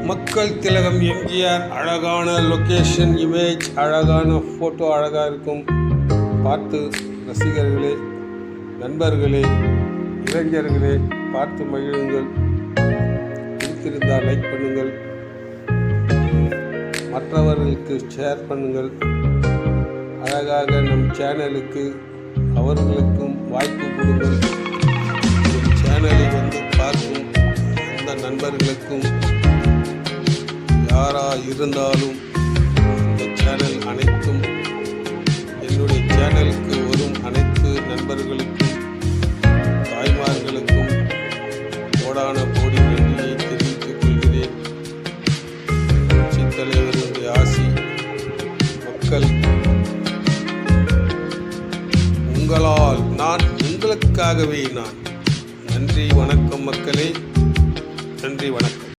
மக்கள் திலகம் எம்ஜிஆர் அழகான லொக்கேஷன் இமேஜ், அழகான ஃபோட்டோ, அழகாக இருக்கும். பார்த்து ரசிகர்களே, நண்பர்களே, இளைஞர்களே பார்த்து மகிழுங்கள். பிடித்திருந்தால் லைக் பண்ணுங்கள், மற்றவர்களுக்கு ஷேர் பண்ணுங்கள். அழகாக நம் சேனலுக்கு அவர்களுக்கும் வாய்ப்பு கொடுங்கள். சேனலை வந்து பார்க்கும் அந்த நண்பர்களுக்கும் யாராக இருந்தாலும் இந்த சேனல் அனைத்தும் என்னுடைய சேனலுக்கு வரும் அனைத்து நண்பர்களுக்கும் தாய்மார்களுக்கும் கோடான கோடி நன்றியை தெரிவித்துக் கொள்கிறேன். புரட்சித் தலைவருடைய ஆசி மக்கள் உங்களால், நான் உங்களுக்காகவே நான். நன்றி, வணக்கம் மக்களே. நன்றி, வணக்கம்.